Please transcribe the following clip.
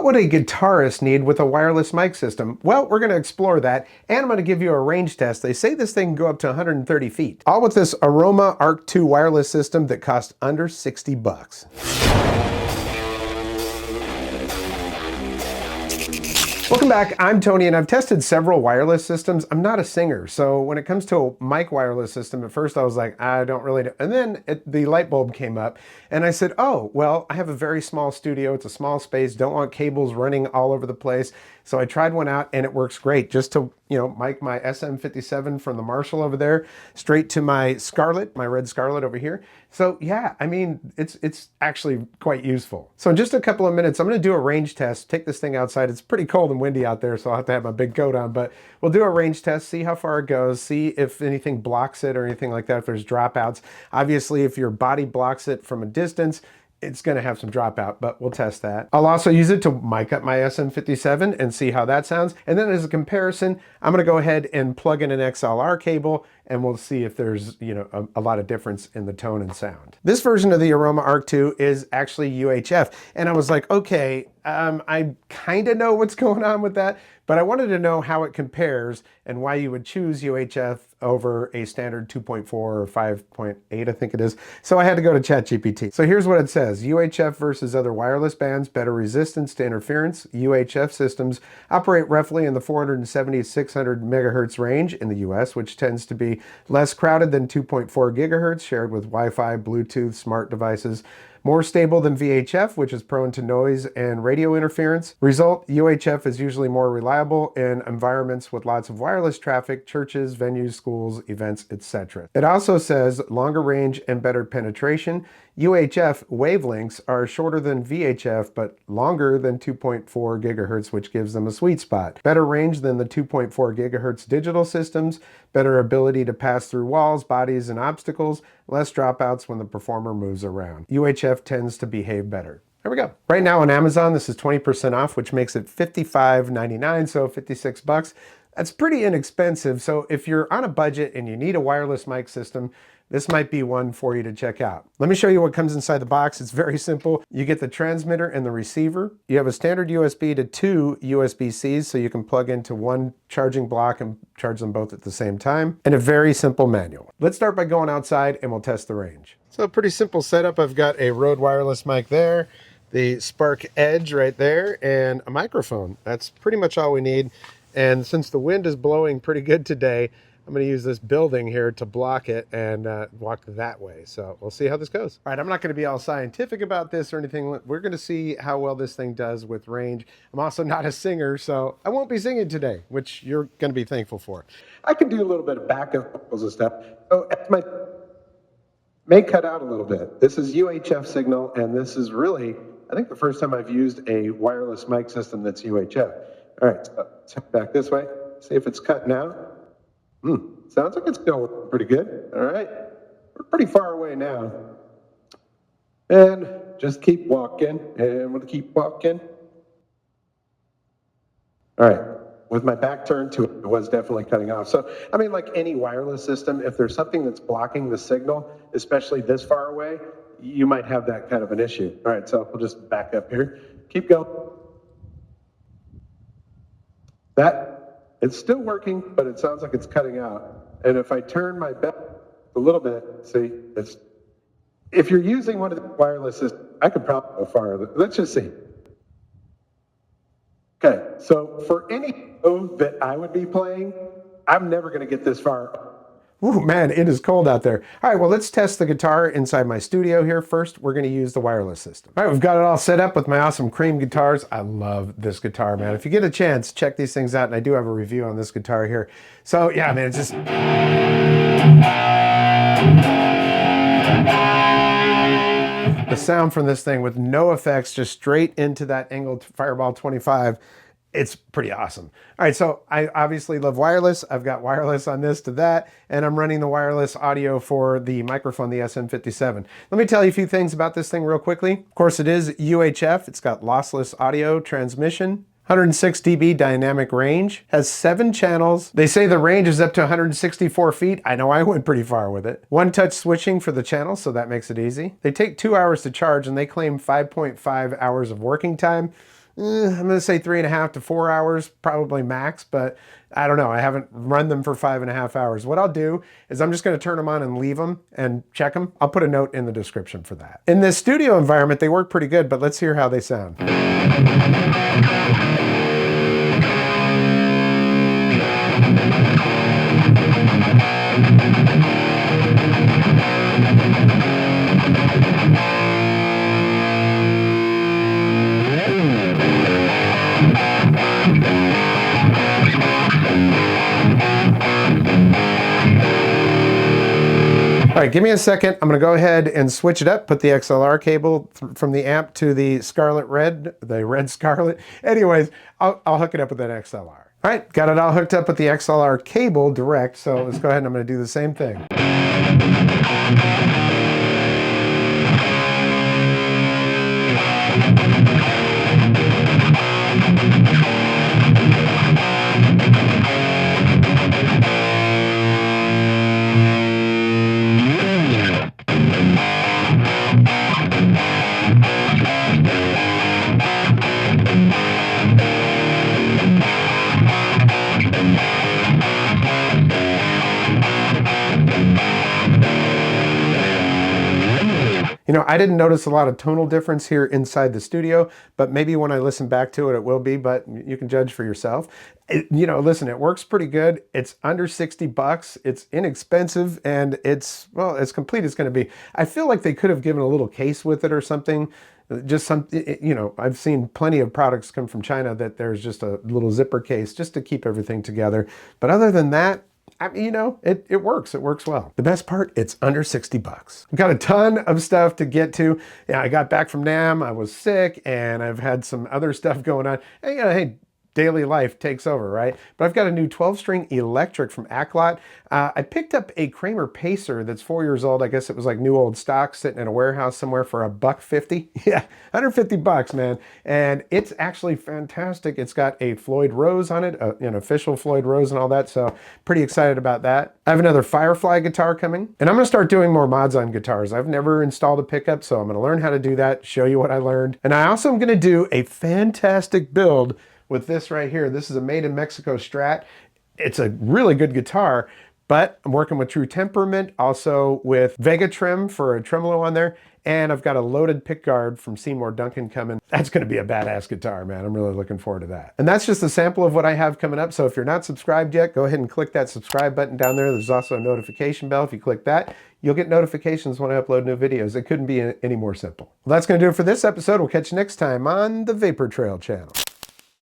What would a guitarist need with a wireless mic system? Well, we're going to explore that, and I'm going to give you a range test. They say this thing can go up to 130 feet. All with this Aroma ARC 2 wireless system that costs under 60 bucks. Welcome back, I'm Tony, and I've tested several wireless systems. I'm not a singer, so when it comes to a mic wireless system, at first I was like, I don't really know. And then the light bulb came up, and I said, oh, well, I have a very small studio. It's a small space, don't want cables running all over the place. So I tried one out, and it works great. Just to, mic my SM57 from the Marshall over there, straight to my Scarlett, my red Scarlett over here. So yeah, I mean, it's actually quite useful. So in just a couple of minutes, I'm gonna do a range test, take this thing outside. It's pretty cold and windy out there, so I'll have to have my big coat on, but we'll do a range test, see how far it goes, see if anything blocks it or anything like that, if there's dropouts. Obviously, if your body blocks it from a distance, it's going to have some dropout, but we'll test that. I'll also use it to mic up my SM57 and see how that sounds. And then as a comparison, I'm going to go ahead and plug in an XLR cable, and we'll see if there's, a lot of difference in the tone and sound. This version of the Aroma ARC 2 is actually UHF. And I was like, okay, I kind of know what's going on with that, but I wanted to know how it compares and why you would choose UHF over a standard 2.4 or 5.8, I think it is. So I had to go to ChatGPT. So here's what it says. UHF versus other wireless bands, better resistance to interference. UHF systems operate roughly in the 470 to 600 megahertz range in the US, which tends to be less crowded than 2.4 gigahertz shared with Wi-Fi, Bluetooth, smart devices. More stable than VHF, which is prone to noise and radio interference. Result, UHF is usually more reliable in environments with lots of wireless traffic, churches, venues, schools, events, etc. It also says longer range and better penetration. UHF wavelengths are shorter than VHF, but longer than 2.4 gigahertz, which gives them a sweet spot. Better range than the 2.4 gigahertz digital systems, better ability to pass through walls, bodies, and obstacles, less dropouts when the performer moves around. UHF tends to behave better. There we go. Right now on Amazon, this is 20% off, which makes it $55.99, so 56 bucks. That's pretty inexpensive, so if you're on a budget and you need a wireless mic system, this might be one for you to check out. Let me show you what comes inside the box. It's very simple. You get the transmitter and the receiver. You have a standard USB to 2 USB-Cs, so you can plug into one charging block and charge them both at the same time, and a very simple manual. Let's start by going outside and we'll test the range. So a pretty simple setup. I've got a Rode wireless mic there, the Spark Edge right there, and a microphone. That's pretty much all we need. And since the wind is blowing pretty good today, I'm going to use this building here to block it and walk that way. So we'll see how this goes. All right, I'm not going to be all scientific about this or anything. We're going to see how well this thing does with range. I'm also not a singer, so I won't be singing today, which you're going to be thankful for. I can do a little bit of backup vocals and stuff. So my may cut out a little bit. This is UHF signal, and this is really, I think, the first time I've used a wireless mic system that's UHF. All right, so let's head back this way. See if it's cutting out. Sounds like it's going pretty good. All right, we're pretty far away now. And just keep walking, and we'll keep walking. All right, with my back turned to it, it was definitely cutting off. So, I mean, like any wireless system, if there's something that's blocking the signal, especially this far away, you might have that kind of an issue. All right, so we'll just back up here. Keep going. It's still working, but it sounds like it's cutting out. And if I turn my back a little bit, see, if you're using one of the wireless systems, I could probably go farther. Let's just see. Okay, so for any mode that I would be playing, I'm never going to get this far. Ooh, man, it is cold out there. All right, well, let's test the guitar inside my studio here. First, we're going to use the wireless system. All right, we've got it all set up with my awesome Cream guitars. I love this guitar, man. If you get a chance, check these things out, and I do have a review on this guitar here. So, yeah, man, it's just... the sound from this thing with no effects, just straight into that Engel Fireball 25. It's pretty awesome. All right, so I obviously love wireless. I've got wireless on this to that, and I'm running the wireless audio for the microphone, the SM57. Let me tell you a few things about this thing real quickly. Of course, it is UHF. It's got lossless audio transmission. 106 dB dynamic range, has 7 channels. They say the range is up to 164 feet. I know I went pretty far with it. One touch switching for the channels, so that makes it easy. They take 2 hours to charge, and they claim 5.5 hours of working time. I'm gonna say 3.5 to 4 hours, probably max, but I don't know. I haven't run them for 5.5 hours. What I'll do is I'm just gonna turn them on and leave them and check them. I'll put a note in the description for that. In this studio environment, they work pretty good, but let's hear how they sound. All right, give me a second. I'm gonna go ahead and switch it up, put the XLR cable from the amp to the scarlet red, the red scarlet. Anyways, I'll hook it up with that XLR. All right, got it all hooked up with the XLR cable direct, so let's go ahead and I'm gonna do the same thing. You know, I didn't notice a lot of tonal difference here inside the studio, but maybe when I listen back to it, it will be, but you can judge for yourself. You know, listen, it works pretty good. It's under 60 bucks. It's inexpensive and it's, well, as complete as going to be. I feel like they could have given a little case with it or something. Just some, you know, I've seen plenty of products come from China that there's just a little zipper case just to keep everything together. But other than that, I mean, you know, it works. It works well. The best part, it's under 60 bucks. I've got a ton of stuff to get to. Yeah, I got back from NAMM. I was sick and I've had some other stuff going on. And, you know, hey, daily life takes over, right? But I've got a new 12-string electric from Acklot. I picked up a Kramer Pacer that's 4 years old. I guess it was like new old stock sitting in a warehouse somewhere for $1.50. Yeah, 150 bucks, man. And it's actually fantastic. It's got a Floyd Rose on it, an official Floyd Rose and all that. So pretty excited about that. I have another Firefly guitar coming, and I'm gonna start doing more mods on guitars. I've never installed a pickup, so I'm gonna learn how to do that, show you what I learned. And I also am gonna do a fantastic build with this right here. This is a made in Mexico Strat. It's a really good guitar, but I'm working with True Temperament, also with Vega Trim for a tremolo on there, and I've got a loaded pickguard from Seymour Duncan coming. That's gonna be a badass guitar, man. I'm really looking forward to that. And that's just a sample of what I have coming up. So if you're not subscribed yet, go ahead and click that subscribe button down there. There's also a notification bell. If you click that, you'll get notifications when I upload new videos. It couldn't be any more simple. Well, that's gonna do it for this episode. We'll catch you next time on the Vapor Trail channel.